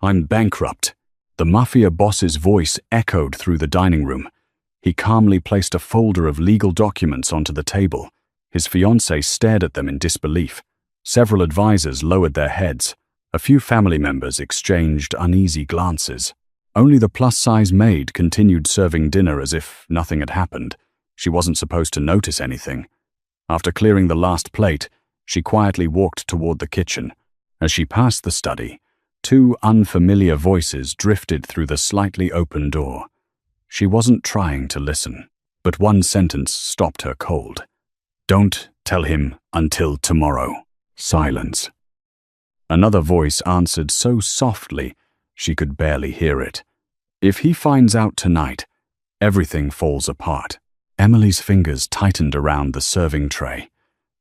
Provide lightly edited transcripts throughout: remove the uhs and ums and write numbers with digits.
I'm bankrupt. The Mafia Boss's voice echoed through the dining room. He calmly placed a folder of legal documents onto the table. His fiancée stared at them in disbelief. Several advisors lowered their heads. A few family members exchanged uneasy glances. Only the plus-size maid continued serving dinner as if nothing had happened. She wasn't supposed to notice anything. After clearing the last plate, she quietly walked toward the kitchen. As she passed the study, two unfamiliar voices drifted through the slightly open door. She wasn't trying to listen, but one sentence stopped her cold. "Don't tell him until tomorrow." Silence. Another voice answered so softly she could barely hear it. "If he finds out tonight, everything falls apart." Emily's fingers tightened around the serving tray.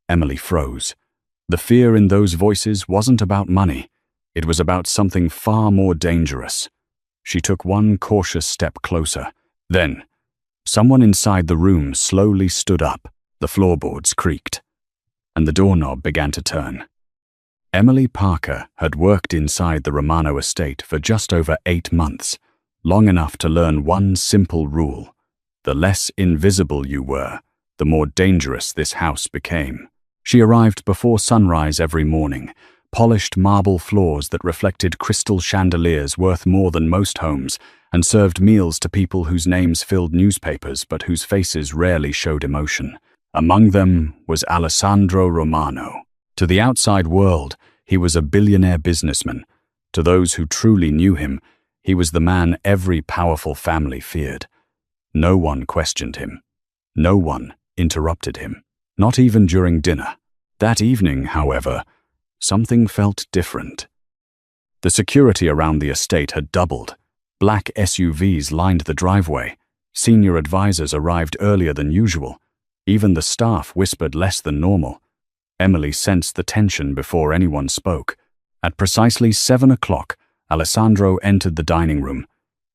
Emily froze. The fear in those voices wasn't about money. It was about something far more dangerous. She took one cautious step closer. Then, someone inside the room slowly stood up. The floorboards creaked, and the doorknob began to turn. Emily Parker had worked inside the Romano estate for just over 8 months, long enough to learn one simple rule. The less invisible you were, the more dangerous this house became. She arrived before sunrise every morning, polished marble floors that reflected crystal chandeliers worth more than most homes, and served meals to people whose names filled newspapers but whose faces rarely showed emotion. Among them was Alessandro Romano. To the outside world, he was a billionaire businessman. To those who truly knew him, he was the man every powerful family feared. No one questioned him. No one interrupted him, not even during dinner. That evening, however, something felt different. The security around the estate had doubled. Black SUVs lined the driveway. Senior advisors arrived earlier than usual. Even the staff whispered less than normal. Emily sensed the tension before anyone spoke. At precisely 7 o'clock, Alessandro entered the dining room.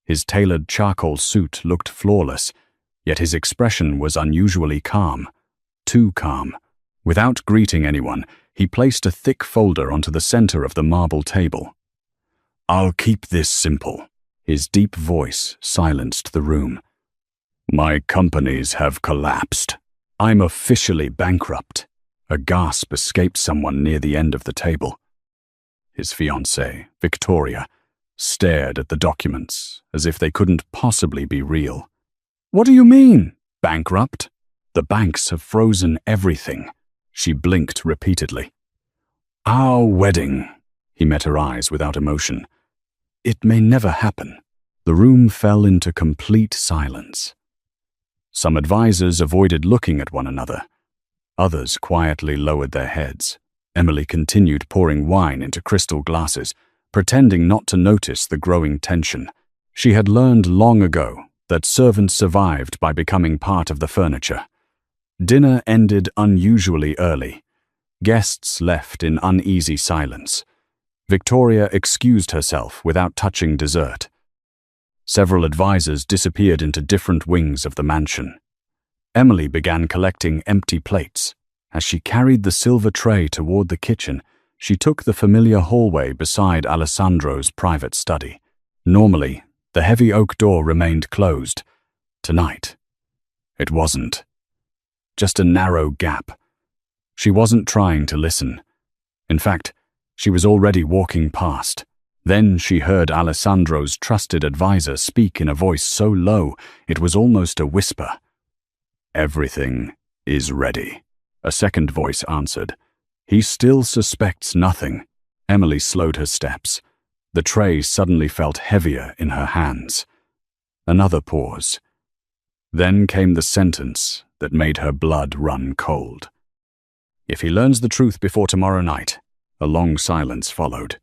His tailored charcoal suit looked flawless, yet his expression was unusually calm. Too calm. Without greeting anyone, he placed a thick folder onto the center of the marble table. "I'll keep this simple." His deep voice silenced the room. "My companies have collapsed. I'm officially bankrupt." A gasp escaped someone near the end of the table. His fiancée, Victoria, stared at the documents as if they couldn't possibly be real. "What do you mean, bankrupt?" "The banks have frozen everything." She blinked repeatedly. "Our wedding." He met her eyes without emotion. "It may never happen." The room fell into complete silence. Some advisors avoided looking at one another. Others quietly lowered their heads. Emily continued pouring wine into crystal glasses, pretending not to notice the growing tension. She had learned long ago that servants survived by becoming part of the furniture. Dinner ended unusually early. Guests left in uneasy silence. Victoria excused herself without touching dessert. Several advisors disappeared into different wings of the mansion. Emily began collecting empty plates. As she carried the silver tray toward the kitchen, she took the familiar hallway beside Alessandro's private study. Normally, the heavy oak door remained closed. Tonight, it wasn't. Just a narrow gap. She wasn't trying to listen. In fact, she was already walking past. Then she heard Alessandro's trusted advisor speak in a voice so low it was almost a whisper. "Everything is ready," a second voice answered. "He still suspects nothing." Emily slowed her steps. The tray suddenly felt heavier in her hands. Another pause. Then came the sentence that made her blood run cold. "If he learns the truth before tomorrow night." A long silence followed.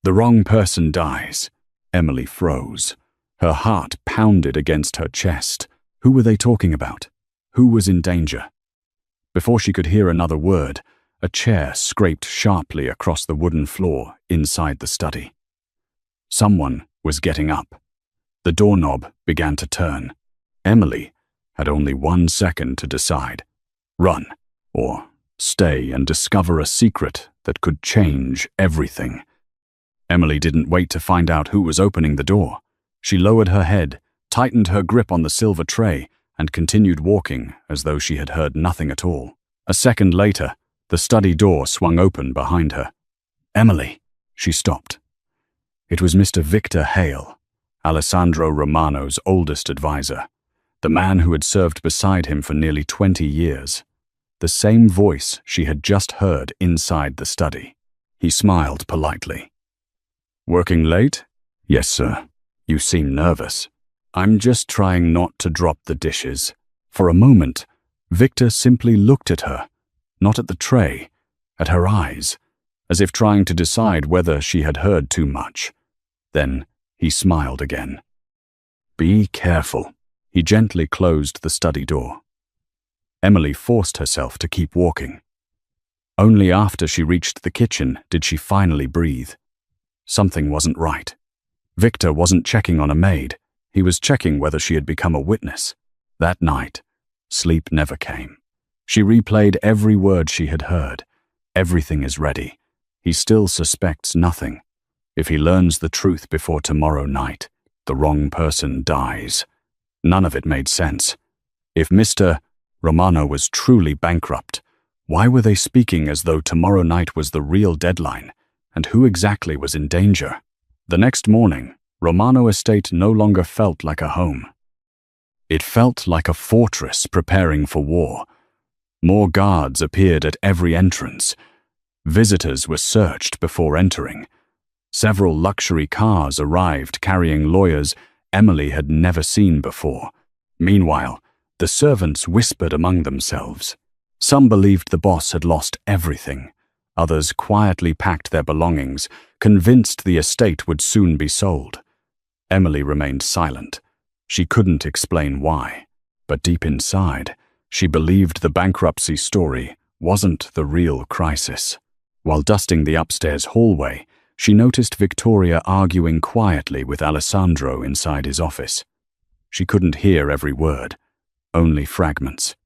"The wrong person dies." Emily froze. Her heart pounded against her chest. Who were they talking about? Who was in danger? Before she could hear another word, a chair scraped sharply across the wooden floor inside the study. Someone was getting up. The doorknob began to turn. Emily had only 1 second to decide. Run, or stay and discover a secret that could change everything. Emily didn't wait to find out who was opening the door. She lowered her head, tightened her grip on the silver tray, and continued walking as though she had heard nothing at all. A second later, the study door swung open behind her. "Emily," she stopped. It was Mr. Victor Hale, Alessandro Romano's oldest advisor, the man who had served beside him for nearly 20 years. The same voice she had just heard inside the study. He smiled politely. "Working late?" "Yes, sir. You seem nervous." "I'm just trying not to drop the dishes." For a moment, Victor simply looked at her, not at the tray, at her eyes, as if trying to decide whether she had heard too much. Then he smiled again. "Be careful." He gently closed the study door. Emily forced herself to keep walking. Only after she reached the kitchen did she finally breathe. Something wasn't right. Victor wasn't checking on a maid. He was checking whether she had become a witness. That night, sleep never came. She replayed every word she had heard. Everything is ready. He still suspects nothing. If he learns the truth before tomorrow night, the wrong person dies. None of it made sense. If Mr. Romano was truly bankrupt, why were they speaking as though tomorrow night was the real deadline? And who exactly was in danger? The next morning, Romano Estate no longer felt like a home. It felt like a fortress preparing for war. More guards appeared at every entrance. Visitors were searched before entering. Several luxury cars arrived carrying lawyers Emily had never seen before. Meanwhile, the servants whispered among themselves. Some believed the boss had lost everything. Others quietly packed their belongings, convinced the estate would soon be sold. Emily remained silent. She couldn't explain why, but deep inside, she believed the bankruptcy story wasn't the real crisis. While dusting the upstairs hallway, she noticed Victoria arguing quietly with Alessandro inside his office. She couldn't hear every word, only fragments.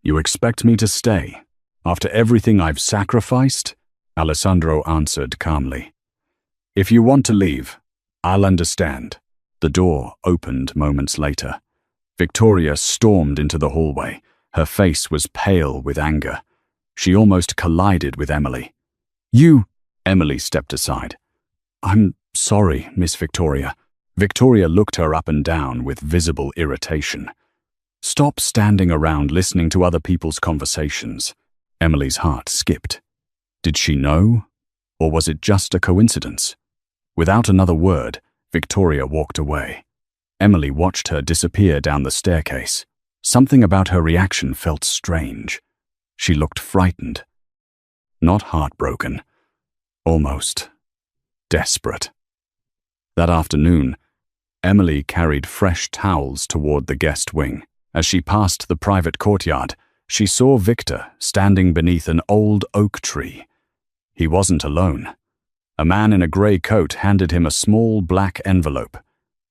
"You expect me to stay? After everything I've sacrificed?" Alessandro answered calmly. "If you want to leave, I'll understand." The door opened moments later. Victoria stormed into the hallway. Her face was pale with anger. She almost collided with Emily. "You—" Emily stepped aside. "I'm sorry, Miss Victoria." Victoria looked her up and down with visible irritation. "Stop standing around listening to other people's conversations." Emily's heart skipped. Did she know? Or was it just a coincidence? Without another word, Victoria walked away. Emily watched her disappear down the staircase. Something about her reaction felt strange. She looked frightened. Not heartbroken. Almost desperate. That afternoon, Emily carried fresh towels toward the guest wing. As she passed the private courtyard, she saw Victor standing beneath an old oak tree. He wasn't alone. A man in a grey coat handed him a small black envelope.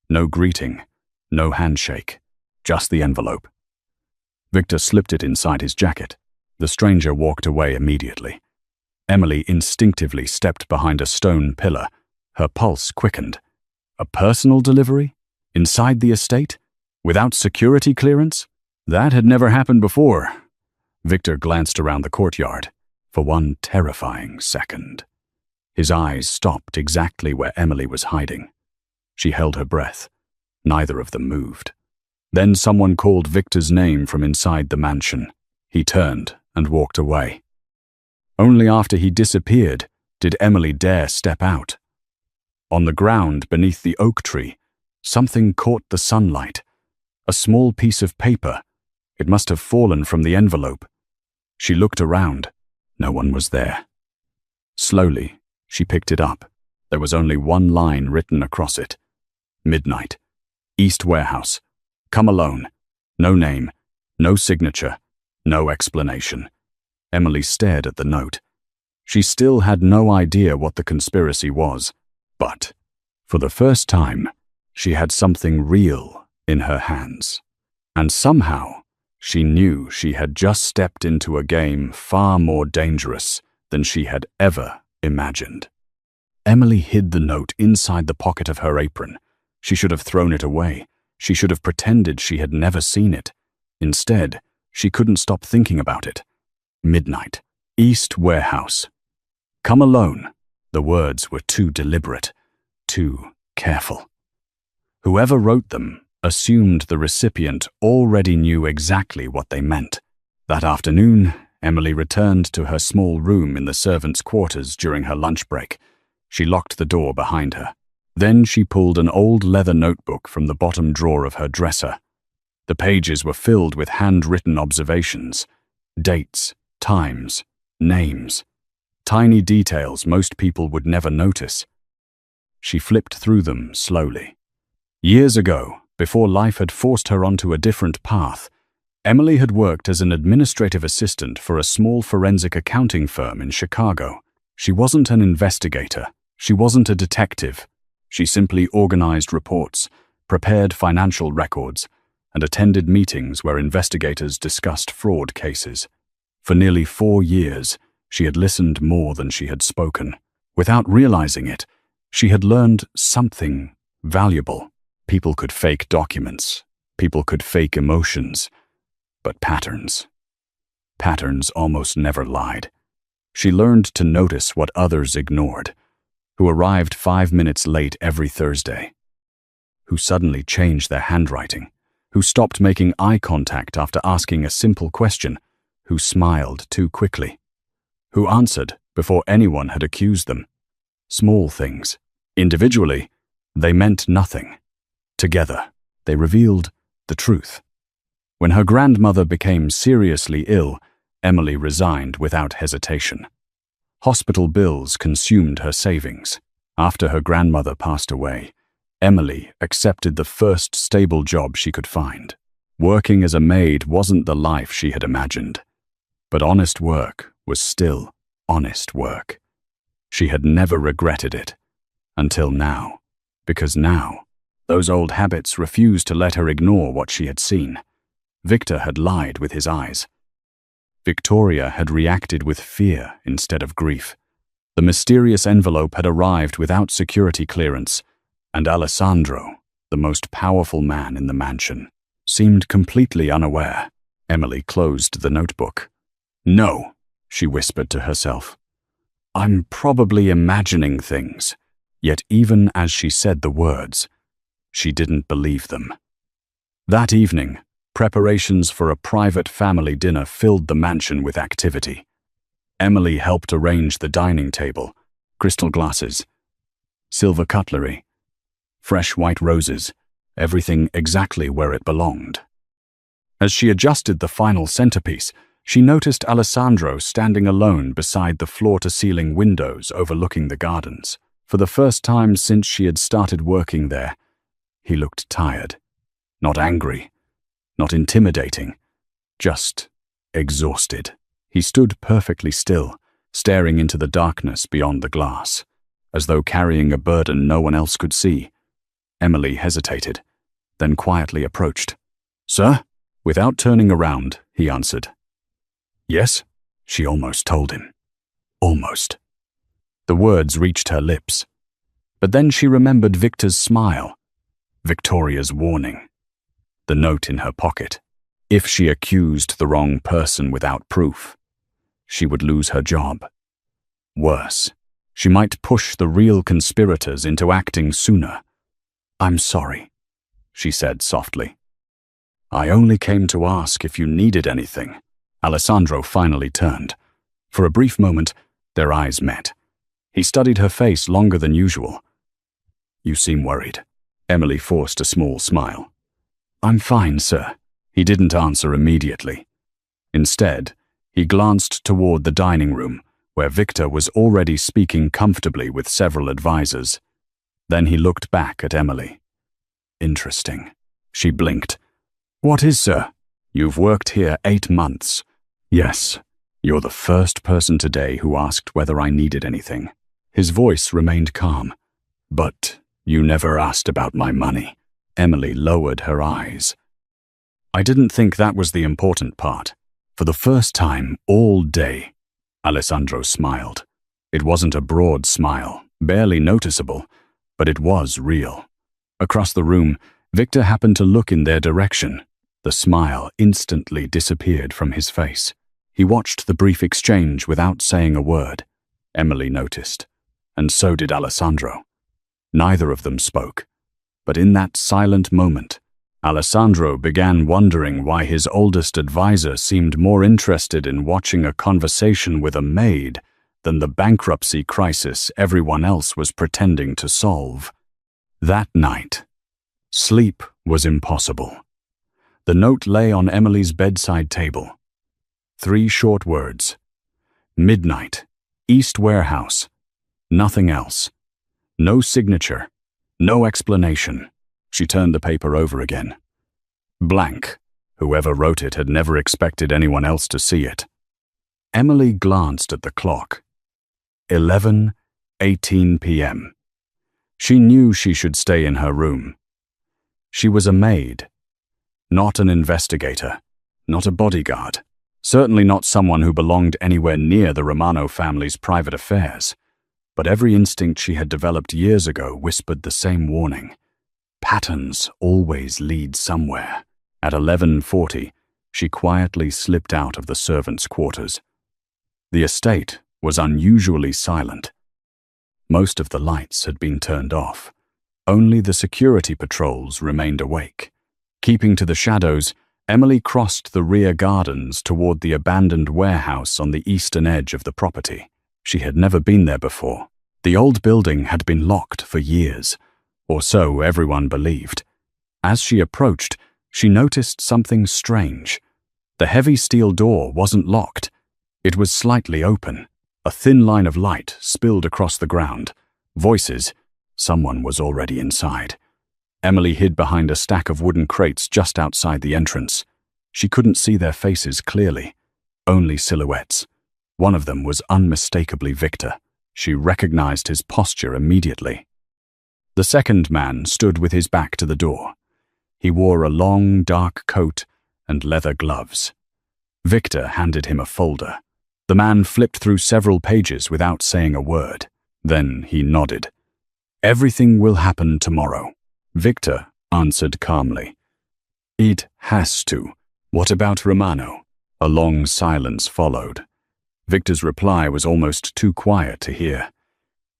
No greeting, no handshake, just the envelope. Victor slipped it inside his jacket. The stranger walked away immediately. Emily instinctively stepped behind a stone pillar. Her pulse quickened. A personal delivery? Inside the estate? Without security clearance? That had never happened before. Victor glanced around the courtyard for one terrifying second. His eyes stopped exactly where Emily was hiding. She held her breath. Neither of them moved. Then someone called Victor's name from inside the mansion. He turned and walked away. Only after he disappeared did Emily dare step out. On the ground beneath the oak tree, something caught the sunlight. A small piece of paper. It must have fallen from the envelope. She looked around. No one was there. Slowly, she picked it up. There was only one line written across it. Midnight. East Warehouse. Come alone. No name. No signature. No explanation. Emily stared at the note. She still had no idea what the conspiracy was, but, for the first time, she had something real in her hands. And somehow, she knew she had just stepped into a game far more dangerous than she had ever imagined. Emily hid the note inside the pocket of her apron. She should have thrown it away. She should have pretended she had never seen it. Instead, she couldn't stop thinking about it. Midnight. East Warehouse. Come alone. The words were too deliberate, too careful. Whoever wrote them assumed the recipient already knew exactly what they meant. That afternoon, Emily returned to her small room in the servants' quarters during her lunch break. She locked the door behind her. Then she pulled an old leather notebook from the bottom drawer of her dresser. The pages were filled with handwritten observations, dates, times, names, tiny details most people would never notice. She flipped through them slowly. Years ago, before life had forced her onto a different path, Emily had worked as an administrative assistant for a small forensic accounting firm in Chicago. She wasn't an investigator. She wasn't a detective. She simply organized reports, prepared financial records, and attended meetings where investigators discussed fraud cases. For nearly 4 years, she had listened more than she had spoken. Without realizing it, she had learned something valuable. People could fake documents. People could fake emotions. But patterns almost never lied. She learned to notice what others ignored, who arrived 5 minutes late every Thursday, who suddenly changed their handwriting, who stopped making eye contact after asking a simple question, who smiled too quickly, who answered before anyone had accused them. Small things. Individually, they meant nothing. Together, they revealed the truth. When her grandmother became seriously ill, Emily resigned without hesitation. Hospital bills consumed her savings. After her grandmother passed away, Emily accepted the first stable job she could find. Working as a maid wasn't the life she had imagined, but honest work was still honest work. She had never regretted it, until now, because now, those old habits refused to let her ignore what she had seen. Victor had lied with his eyes. Victoria had reacted with fear instead of grief. The mysterious envelope had arrived without security clearance, and Alessandro, the most powerful man in the mansion, seemed completely unaware. Emily closed the notebook. "No," she whispered to herself. "I'm probably imagining things." Yet even as she said the words, she didn't believe them. That evening, preparations for a private family dinner filled the mansion with activity. Emily helped arrange the dining table, crystal glasses, silver cutlery, fresh white roses, everything exactly where it belonged. As she adjusted the final centerpiece, she noticed Alessandro standing alone beside the floor-to-ceiling windows overlooking the gardens. For the first time since she had started working there, he looked tired, not angry, not intimidating, just exhausted. He stood perfectly still, staring into the darkness beyond the glass, as though carrying a burden no one else could see. Emily hesitated, then quietly approached. "Sir?" Without turning around, he answered. "Yes?" she almost told him. Almost. The words reached her lips. But then she remembered Victor's smile, Victoria's warning, the note in her pocket. If she accused the wrong person without proof, she would lose her job. Worse, she might push the real conspirators into acting sooner. "I'm sorry," she said softly. "I only came to ask if you needed anything." Alessandro finally turned. For a brief moment, their eyes met. He studied her face longer than usual. "You seem worried." Emily forced a small smile. "I'm fine, sir." He didn't answer immediately. Instead, he glanced toward the dining room, where Victor was already speaking comfortably with several advisors. Then he looked back at Emily. "Interesting." She blinked. "What is, sir?" "You've worked here 8 months. Yes, you're the first person today who asked whether I needed anything." His voice remained calm. "But you never asked about my money." Emily lowered her eyes. "I didn't think that was the important part." For the first time all day, Alessandro smiled. It wasn't a broad smile, barely noticeable, but it was real. Across the room, Victor happened to look in their direction. The smile instantly disappeared from his face. He watched the brief exchange without saying a word. Emily noticed, and so did Alessandro. Neither of them spoke, but in that silent moment, Alessandro began wondering why his oldest advisor seemed more interested in watching a conversation with a maid than the bankruptcy crisis everyone else was pretending to solve. That night, sleep was impossible. The note lay on Emily's bedside table. 3 short words. Midnight, East Warehouse. Nothing else. No signature. No explanation. She turned the paper over again. Blank. Whoever wrote it had never expected anyone else to see it. Emily glanced at the clock. 11:18 p.m. She knew she should stay in her room. She was a maid, not an investigator, not a bodyguard, certainly not someone who belonged anywhere near the Romano family's private affairs. But every instinct she had developed years ago whispered the same warning. Patterns always lead somewhere. At 11:40, she quietly slipped out of the servants' quarters. The estate was unusually silent. Most of the lights had been turned off. Only the security patrols remained awake. Keeping to the shadows, Emily crossed the rear gardens toward the abandoned warehouse on the eastern edge of the property. She had never been there before. The old building had been locked for years, or so everyone believed. As she approached, she noticed something strange. The heavy steel door wasn't locked. It was slightly open. A thin line of light spilled across the ground. Voices. Someone was already inside. Emily hid behind a stack of wooden crates just outside the entrance. She couldn't see their faces clearly, only silhouettes. One of them was unmistakably Victor. She recognized his posture immediately. The second man stood with his back to the door. He wore a long, dark coat and leather gloves. Victor handed him a folder. The man flipped through several pages without saying a word. Then he nodded. "Everything will happen tomorrow," Victor answered calmly. "It has to. What about Romano?" A long silence followed. Victor's reply was almost too quiet to hear.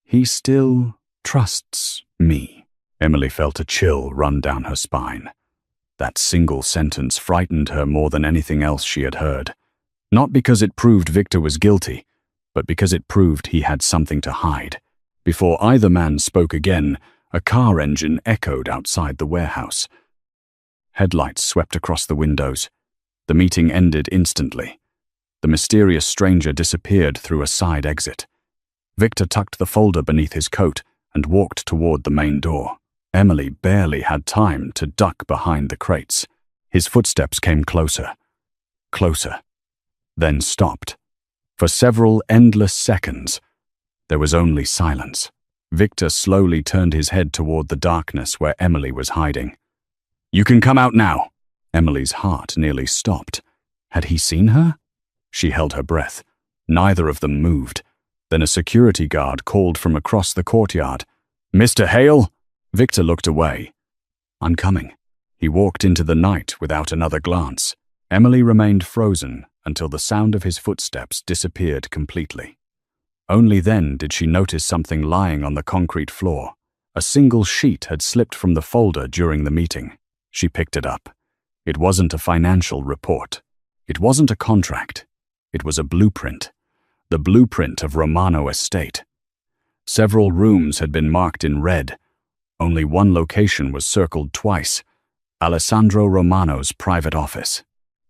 "He still trusts me." Emily felt a chill run down her spine. That single sentence frightened her more than anything else she had heard. Not because it proved Victor was guilty, but because it proved he had something to hide. Before either man spoke again, a car engine echoed outside the warehouse. Headlights swept across the windows. The meeting ended instantly. The mysterious stranger disappeared through a side exit. Victor tucked the folder beneath his coat and walked toward the main door. Emily barely had time to duck behind the crates. His footsteps came closer. Closer. Then stopped. For several endless seconds, there was only silence. Victor slowly turned his head toward the darkness where Emily was hiding. "You can come out now." Emily's heart nearly stopped. Had he seen her? She held her breath. Neither of them moved. Then a security guard called from across the courtyard. "Mr. Hale?" Victor looked away. "I'm coming." He walked into the night without another glance. Emily remained frozen until the sound of his footsteps disappeared completely. Only then did she notice something lying on the concrete floor. A single sheet had slipped from the folder during the meeting. She picked it up. It wasn't a financial report. It wasn't a contract. It was a blueprint. The blueprint of Romano Estate. Several rooms had been marked in red. Only one location was circled twice. Alessandro Romano's private office.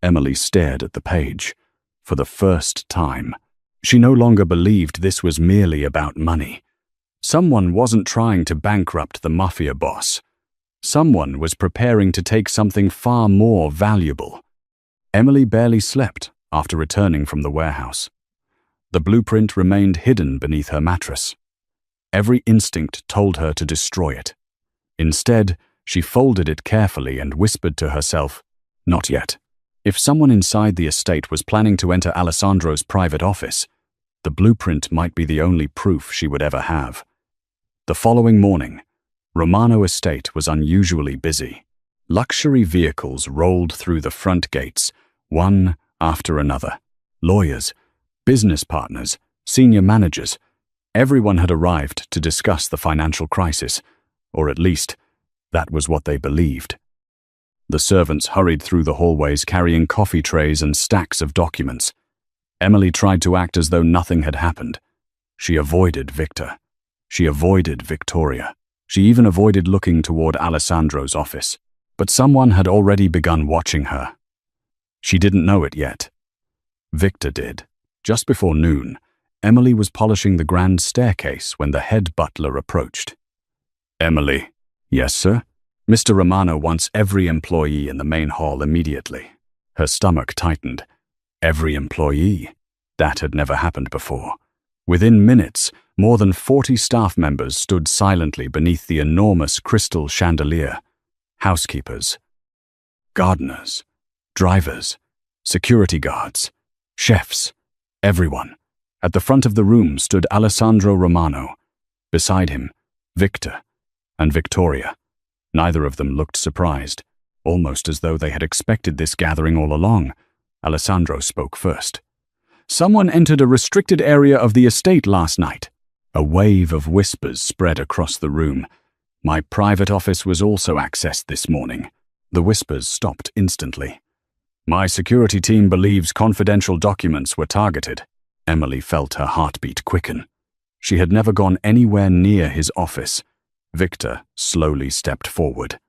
Emily stared at the page. For the first time, she no longer believed this was merely about money. Someone wasn't trying to bankrupt the Mafia Boss. Someone was preparing to take something far more valuable. Emily barely slept after returning from the warehouse. The blueprint remained hidden beneath her mattress. Every instinct told her to destroy it. Instead, she folded it carefully and whispered to herself, "Not yet." If someone inside the estate was planning to enter Alessandro's private office, the blueprint might be the only proof she would ever have. The following morning, Romano Estate was unusually busy. Luxury vehicles rolled through the front gates, one after another. Lawyers, business partners, senior managers, everyone had arrived to discuss the financial crisis, or at least, that was what they believed. The servants hurried through the hallways carrying coffee trays and stacks of documents. Emily tried to act as though nothing had happened. She avoided Victor. She avoided Victoria. She even avoided looking toward Alessandro's office. But someone had already begun watching her. She didn't know it yet. Victor did. Just before noon, Emily was polishing the grand staircase when the head butler approached. "Emily." "Yes, sir?" "Mr. Romano wants every employee in the main hall immediately." Her stomach tightened. Every employee? That had never happened before. Within minutes, more than 40 staff members stood silently beneath the enormous crystal chandelier. Housekeepers, gardeners, drivers, security guards, chefs, everyone. At the front of the room stood Alessandro Romano. Beside him, Victor and Victoria. Neither of them looked surprised, almost as though they had expected this gathering all along. Alessandro spoke first. "Someone entered a restricted area of the estate last night." A wave of whispers spread across the room. "My private office was also accessed this morning." The whispers stopped instantly. "My security team believes confidential documents were targeted." Emily felt her heartbeat quicken. She had never gone anywhere near his office. Victor slowly stepped forward.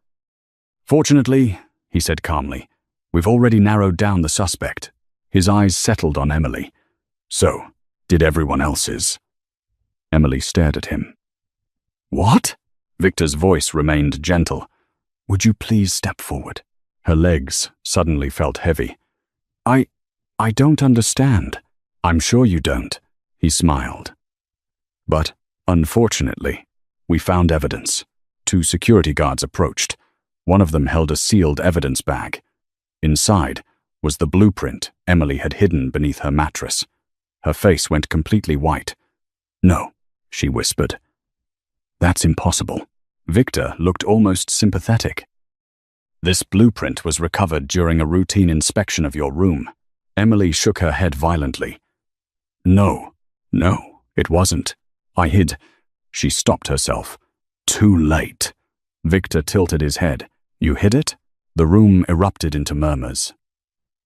"Fortunately," he said calmly, "we've already narrowed down the suspect." His eyes settled on Emily. "So, did everyone else's?" Emily stared at him. "What?" Victor's voice remained gentle. "Would you please step forward?" Her legs suddenly felt heavy. I don't understand." "I'm sure you don't," he smiled. "But, unfortunately, we found evidence." 2 security guards approached. One of them held a sealed evidence bag. Inside was the blueprint Emily had hidden beneath her mattress. Her face went completely white. "No," she whispered. "That's impossible." Victor looked almost sympathetic. "This blueprint was recovered during a routine inspection of your room." Emily shook her head violently. No, it wasn't. I hid." She stopped herself. "Too late." Victor tilted his head. "You hid it?" The room erupted into murmurs.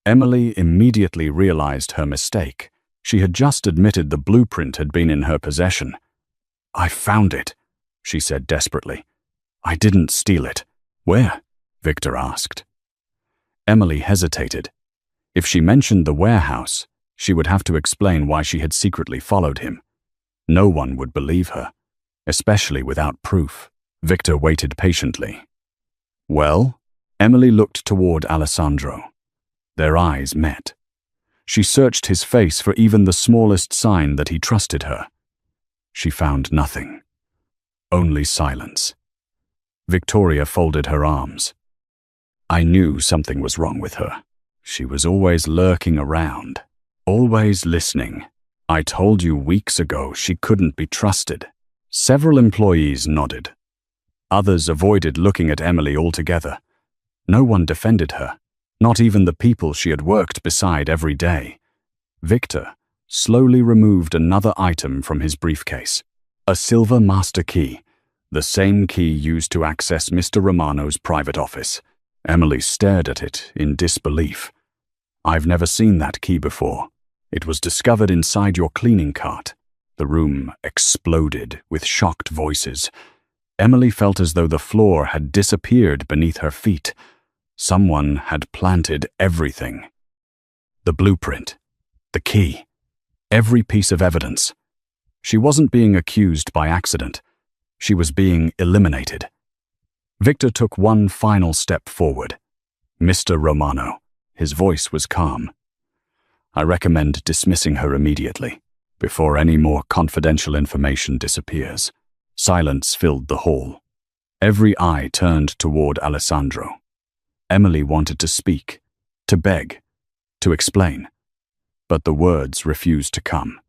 Emily immediately realized her mistake. She had just admitted the blueprint had been in her possession. "I found it," she said desperately. "I didn't steal it." "Where?" Victor asked. Emily hesitated. If she mentioned the warehouse, she would have to explain why she had secretly followed him. No one would believe her, especially without proof. Victor waited patiently. "Well?" Emily looked toward Alessandro. Their eyes met. She searched his face for even the smallest sign that he trusted her. She found nothing. Only silence. Victoria folded her arms. "I knew something was wrong with her. She was always lurking around, always listening. I told you weeks ago she couldn't be trusted." Several employees nodded. Others avoided looking at Emily altogether. No one defended her, not even the people she had worked beside every day. Victor slowly removed another item from his briefcase. A silver master key, the same key used to access Mr. Romano's private office. Emily stared at it in disbelief. "I've never seen that key before. It was discovered inside your cleaning cart." The room exploded with shocked voices. Emily felt as though the floor had disappeared beneath her feet. Someone had planted everything. The blueprint, the key, every piece of evidence. She wasn't being accused by accident. She was being eliminated. Victor took one final step forward. "Mr. Romano." His voice was calm. "I recommend dismissing her immediately, before any more confidential information disappears." Silence filled the hall. Every eye turned toward Alessandro. Emily wanted to speak, to beg, to explain. But the words refused to come.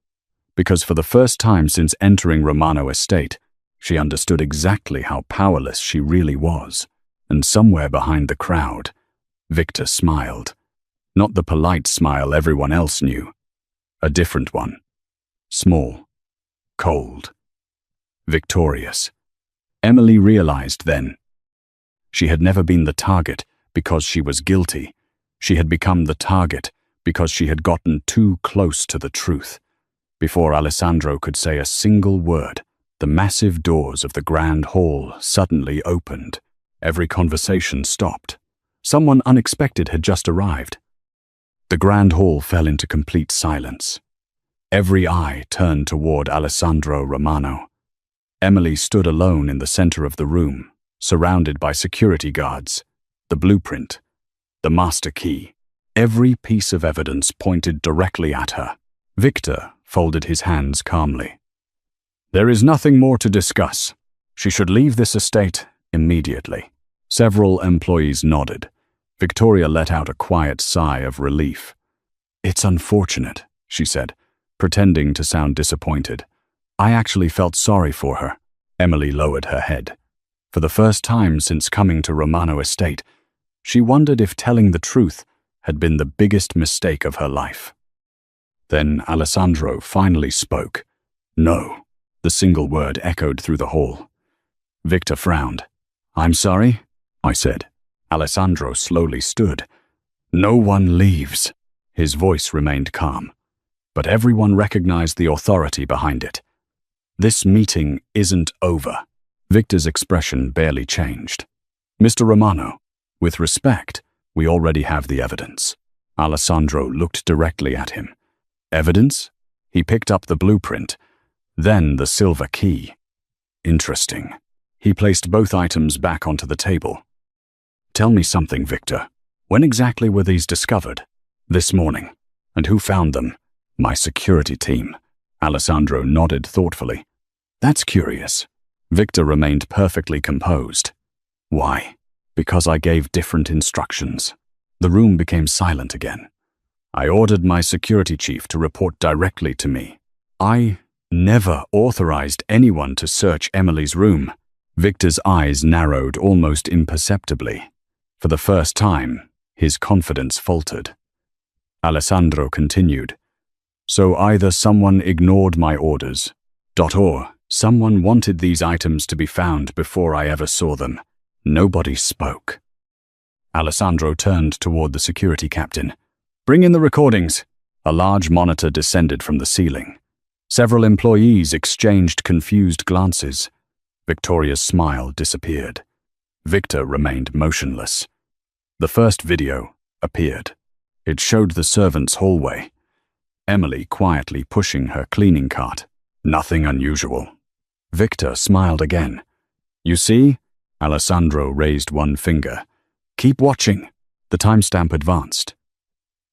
Because for the first time since entering Romano Estate, She understood exactly how powerless she really was, and somewhere behind the crowd, Victor smiled. Not the polite smile everyone else knew. A different one. Small. Cold. Victorious. Emily realized then. She had never been the target because she was guilty. She had become the target because she had gotten too close to the truth. Before Alessandro could say a single word, the massive doors of the grand hall suddenly opened. Every conversation stopped. Someone unexpected had just arrived. The grand hall fell into complete silence. Every eye turned toward Alessandro Romano. Emily stood alone in the center of the room, surrounded by security guards. The blueprint, the master key, every piece of evidence pointed directly at her. Victor folded his hands calmly. There is nothing more to discuss. She should leave this estate immediately. Several employees nodded. Victoria let out a quiet sigh of relief. It's unfortunate, she said, pretending to sound disappointed. I actually felt sorry for her. Emily lowered her head. For the first time since coming to Romano Estate, she wondered if telling the truth had been the biggest mistake of her life. Then Alessandro finally spoke. No. The single word echoed through the hall. Victor frowned. I'm sorry, I said. Alessandro slowly stood. No one leaves. His voice remained calm, but everyone recognized the authority behind it. This meeting isn't over. Victor's expression barely changed. Mr. Romano, with respect, we already have the evidence. Alessandro looked directly at him. Evidence? He picked up the blueprint, then the silver key. Interesting. He placed both items back onto the table. Tell me something, Victor. When exactly were these discovered? This morning. And who found them? My security team. Alessandro nodded thoughtfully. That's curious. Victor remained perfectly composed. Why? Because I gave different instructions. The room became silent again. I ordered my security chief to report directly to me. I never authorized anyone to search Emily's room. Victor's eyes narrowed almost imperceptibly. For the first time, his confidence faltered. Alessandro continued. So either someone ignored my orders, or someone wanted these items to be found before I ever saw them. Nobody spoke. Alessandro turned toward the security captain. Bring in the recordings. A large monitor descended from the ceiling. Several employees exchanged confused glances. Victoria's smile disappeared. Victor remained motionless. The first video appeared. It showed the servants' hallway. Emily quietly pushing her cleaning cart. Nothing unusual. Victor smiled again. You see? Alessandro raised one finger. Keep watching. The timestamp advanced.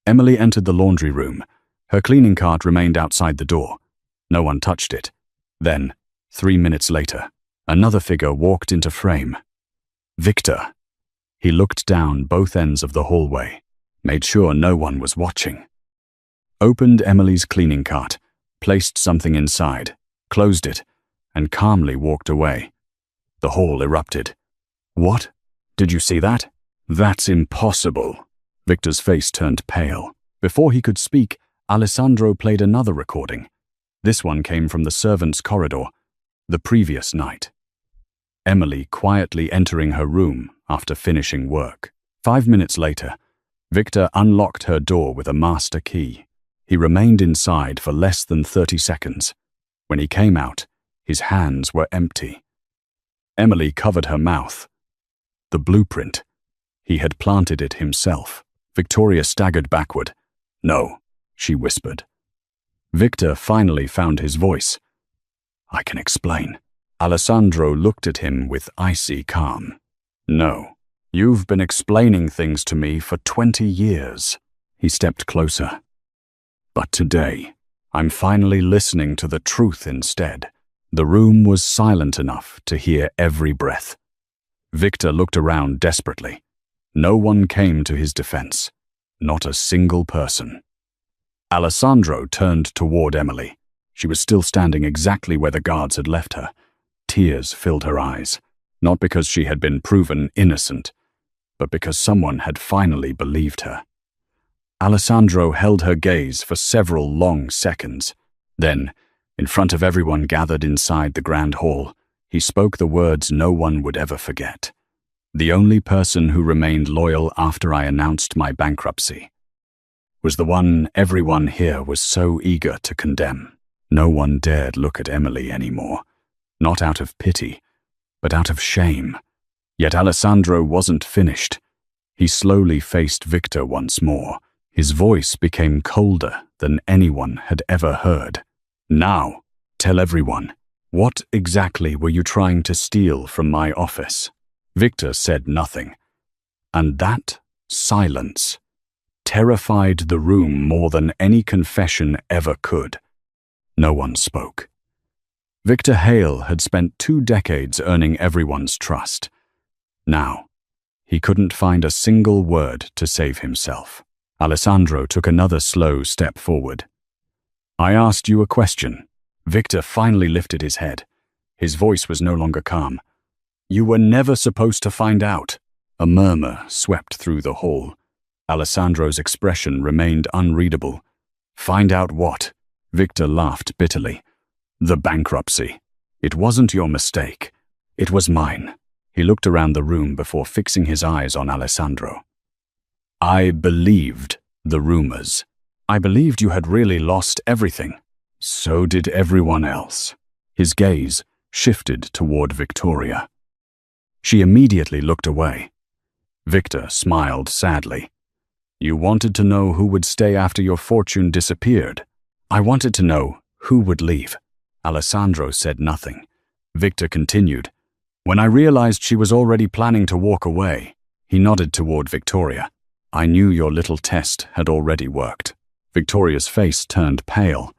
Emily entered the laundry room. Her cleaning cart remained outside the door. No one touched it. Then, 3 minutes later, another figure walked into frame. Victor. He looked down both ends of the hallway, made sure no one was watching. Opened Emily's cleaning cart, placed something inside, closed it, and calmly walked away. The hall erupted. What? Did you see that? That's impossible. Victor's face turned pale. Before he could speak, Alessandro played another recording. This one came from the servants' corridor, the previous night. Emily quietly entering her room after finishing work. 5 minutes later, Victor unlocked her door with a master key. He remained inside for less than 30 seconds. When he came out, his hands were empty. Emily covered her mouth. The blueprint. He had planted it himself. Victoria staggered backward. No, she whispered. Victor finally found his voice. I can explain. Alessandro looked at him with icy calm. No, you've been explaining things to me for 20 years. He stepped closer. But today, I'm finally listening to the truth instead. The room was silent enough to hear every breath. Victor looked around desperately. No one came to his defense. Not a single person. Alessandro turned toward Emily. She was still standing exactly where the guards had left her. Tears filled her eyes, not because she had been proven innocent, but because someone had finally believed her. Alessandro held her gaze for several long seconds. Then, in front of everyone gathered inside the grand hall, he spoke the words no one would ever forget. The only person who remained loyal after I announced my bankruptcy was the one everyone here was so eager to condemn. No one dared look at Emily anymore, not out of pity, but out of shame. Yet Alessandro wasn't finished. He slowly faced Victor once more. His voice became colder than anyone had ever heard. Now, tell everyone, what exactly were you trying to steal from my office? Victor said nothing, and that silence terrified the room more than any confession ever could. No one spoke. Victor Hale had spent 2 decades earning everyone's trust. Now, he couldn't find a single word to save himself. Alessandro took another slow step forward. I asked you a question. Victor finally lifted his head. His voice was no longer calm. You were never supposed to find out. A murmur swept through the hall. Alessandro's expression remained unreadable. Find out what? Victor laughed bitterly. The bankruptcy. It wasn't your mistake. It was mine. He looked around the room before fixing his eyes on Alessandro. I believed the rumors. I believed you had really lost everything. So did everyone else. His gaze shifted toward Victoria. She immediately looked away. Victor smiled sadly. You wanted to know who would stay after your fortune disappeared. I wanted to know who would leave. Alessandro said nothing. Victor continued. When I realized she was already planning to walk away, he nodded toward Victoria. I knew your little test had already worked. Victoria's face turned pale.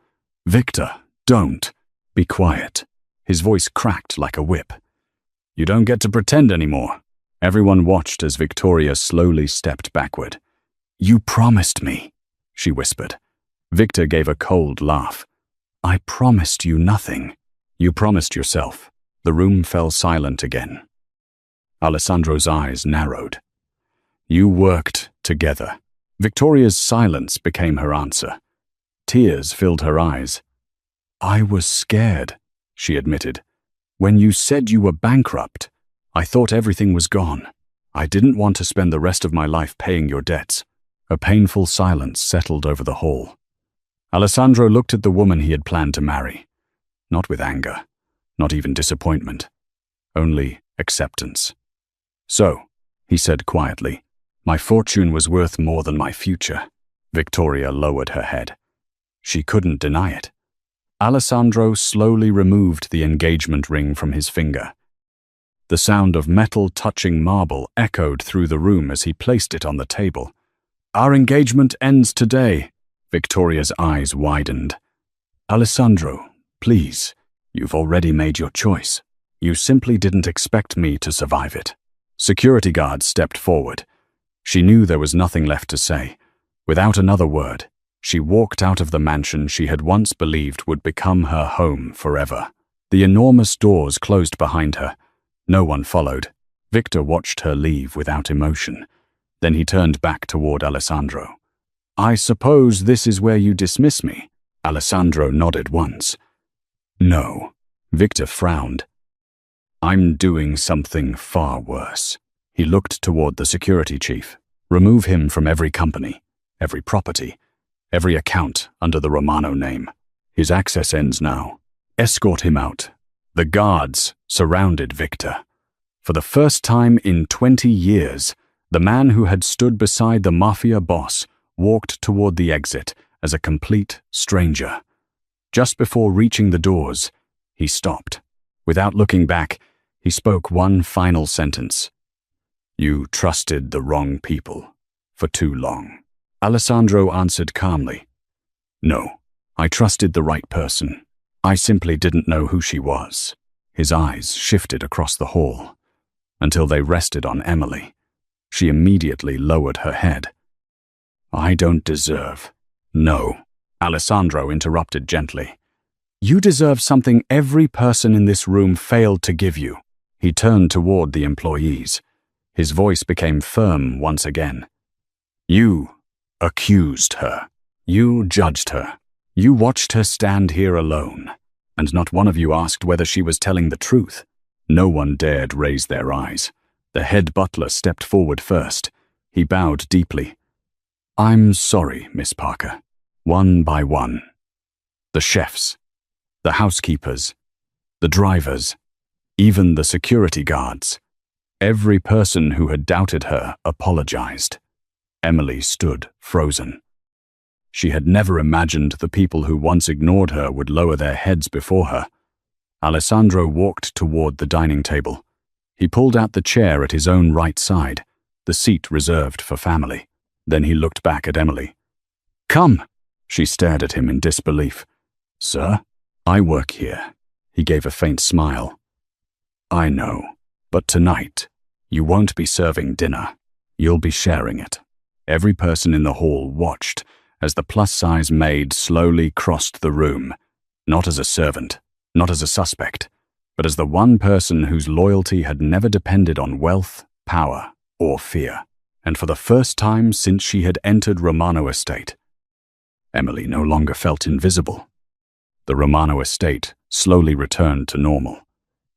Victor, don't. Be quiet. His voice cracked like a whip. You don't get to pretend anymore. Everyone watched as Victoria slowly stepped backward. You promised me, she whispered. Victor gave a cold laugh. I promised you nothing. You promised yourself. The room fell silent again. Alessandro's eyes narrowed. You worked together. Victoria's silence became her answer. Tears filled her eyes. I was scared, she admitted. When you said you were bankrupt, I thought everything was gone. I didn't want to spend the rest of my life paying your debts. A painful silence settled over the hall. Alessandro looked at the woman he had planned to marry. Not with anger, not even disappointment, only acceptance. So, he said quietly, my fortune was worth more than my future. Victoria lowered her head. She couldn't deny it. Alessandro slowly removed the engagement ring from his finger. The sound of metal touching marble echoed through the room as he placed it on the table. Our engagement ends today. Victoria's eyes widened. Alessandro, please, you've already made your choice. You simply didn't expect me to survive it. Security guards stepped forward. She knew there was nothing left to say. Without another word, she walked out of the mansion she had once believed would become her home forever. The enormous doors closed behind her. No one followed. Victor watched her leave without emotion. Then he turned back toward Alessandro. I suppose this is where you dismiss me? Alessandro nodded once. No. Victor frowned. I'm doing something far worse. He looked toward the security chief. Remove him from every company, every property, every account under the Romano name. His access ends now. Escort him out. The guards surrounded Victor. For the first time in 20 years, the man who had stood beside the Mafia Boss walked toward the exit as a complete stranger. Just before reaching the doors, he stopped. Without looking back, he spoke one final sentence. You trusted the wrong people for too long. Alessandro answered calmly. No, I trusted the right person. I simply didn't know who she was. His eyes shifted across the hall until they rested on Emily. She immediately lowered her head. I don't deserve. No, Alessandro interrupted gently. You deserve something every person in this room failed to give you. He turned toward the employees. His voice became firm once again. You accused her. You judged her. You watched her stand here alone, and not one of you asked whether she was telling the truth. No one dared raise their eyes. The head butler stepped forward first. He bowed deeply. I'm sorry, Miss Parker. One by one. The chefs, the housekeepers, the drivers, even the security guards. Every person who had doubted her apologized. Emily stood frozen. She had never imagined the people who once ignored her would lower their heads before her. Alessandro walked toward the dining table. He pulled out the chair at his own right side, the seat reserved for family. Then he looked back at Emily. Come! She stared at him in disbelief. Sir, I work here. He gave a faint smile. I know, but tonight, you won't be serving dinner. You'll be sharing it. Every person in the hall watched as the plus-size maid slowly crossed the room, not as a servant, not as a suspect, but as the one person whose loyalty had never depended on wealth, power, or fear. And for the first time since she had entered Romano Estate, Emily no longer felt invisible. The Romano Estate slowly returned to normal.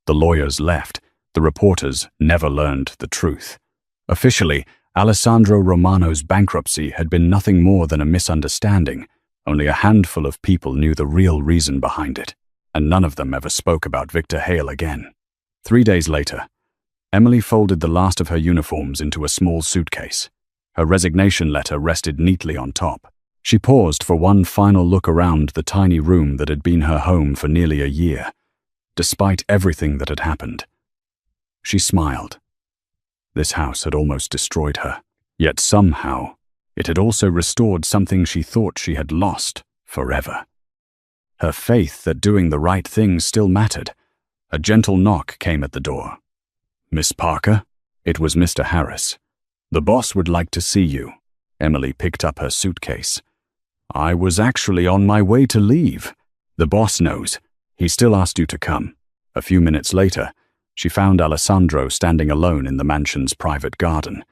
The lawyers left. The reporters never learned the truth. Officially, Alessandro Romano's bankruptcy had been nothing more than a misunderstanding. Only a handful of people knew the real reason behind it, and none of them ever spoke about Victor Hale again. 3 days later, Emily folded the last of her uniforms into a small suitcase. Her resignation letter rested neatly on top. She paused for one final look around the tiny room that had been her home for nearly a year. Despite everything that had happened, she smiled. This house had almost destroyed her, yet somehow it had also restored something she thought she had lost forever. Her faith that doing the right thing still mattered. A gentle knock came at the door. Miss Parker? It was Mr. Harris. The boss would like to see you. Emily picked up her suitcase. I was actually on my way to leave. The boss knows. He still asked you to come. A few minutes later, she found Alessandro standing alone in the mansion's private garden.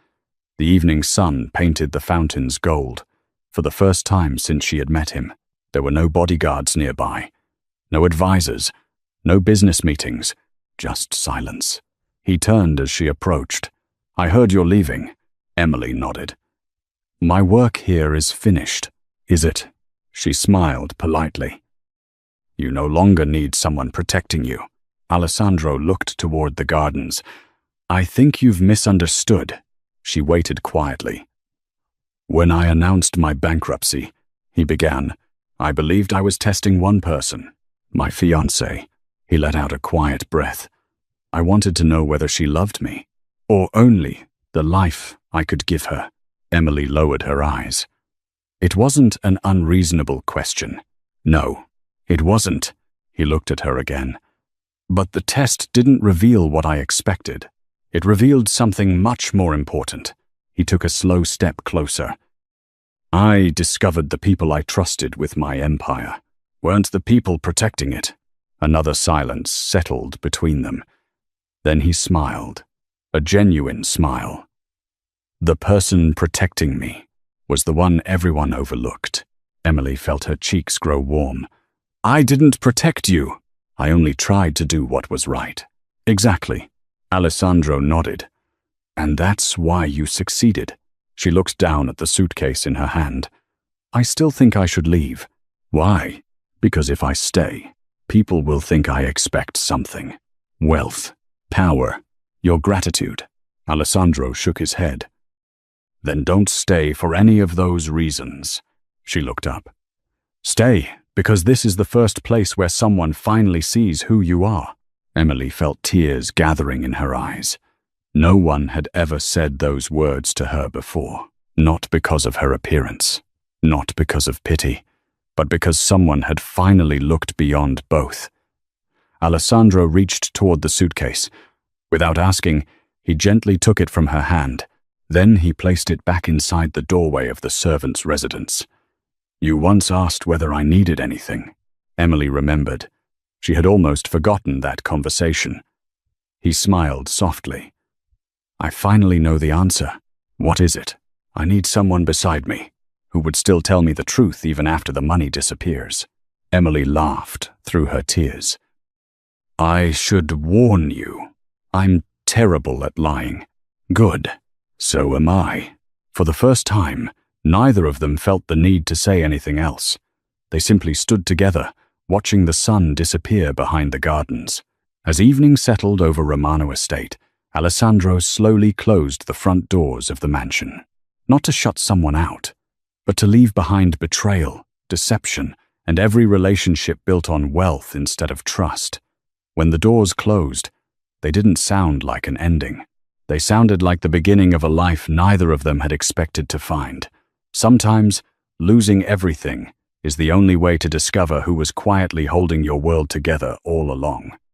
The evening sun painted the fountains gold. For the first time since she had met him, there were no bodyguards nearby, no advisors, no business meetings, just silence. He turned as she approached. I heard you're leaving. Emily nodded. My work here is finished, is it? She smiled politely. You no longer need someone protecting you. Alessandro looked toward the gardens. I think you've misunderstood. She waited quietly. When I announced my bankruptcy, he began, I believed I was testing one person, my fiancée. He let out a quiet breath. I wanted to know whether she loved me, or only the life I could give her. Emily lowered her eyes. It wasn't an unreasonable question. No, it wasn't. He looked at her again. But the test didn't reveal what I expected. It revealed something much more important. He took a slow step closer. I discovered the people I trusted with my empire weren't the people protecting it. Another silence settled between them. Then he smiled, a genuine smile. The person protecting me was the one everyone overlooked. Emily felt her cheeks grow warm. I didn't protect you. I only tried to do what was right. Exactly. Alessandro nodded. And that's why you succeeded. She looked down at the suitcase in her hand. I still think I should leave. Why? Because if I stay, people will think I expect something. Wealth, power, your gratitude. Alessandro shook his head. Then don't stay for any of those reasons. She looked up. Stay, because this is the first place where someone finally sees who you are. Emily felt tears gathering in her eyes. No one had ever said those words to her before, not because of her appearance, not because of pity, but because someone had finally looked beyond both. Alessandro reached toward the suitcase. Without asking, he gently took it from her hand. Then he placed it back inside the doorway of the servant's residence. You once asked whether I needed anything. Emily remembered. She had almost forgotten that conversation. He smiled softly. I finally know the answer. What is it? I need someone beside me, who would still tell me the truth even after the money disappears. Emily laughed through her tears. I should warn you. I'm terrible at lying. Good. So am I. For the first time, neither of them felt the need to say anything else. They simply stood together, watching the sun disappear behind the gardens. As evening settled over Romano Estate, Alessandro slowly closed the front doors of the mansion. Not to shut someone out, but to leave behind betrayal, deception, and every relationship built on wealth instead of trust. When the doors closed, they didn't sound like an ending. They sounded like the beginning of a life neither of them had expected to find. Sometimes, losing everything is the only way to discover who was quietly holding your world together all along.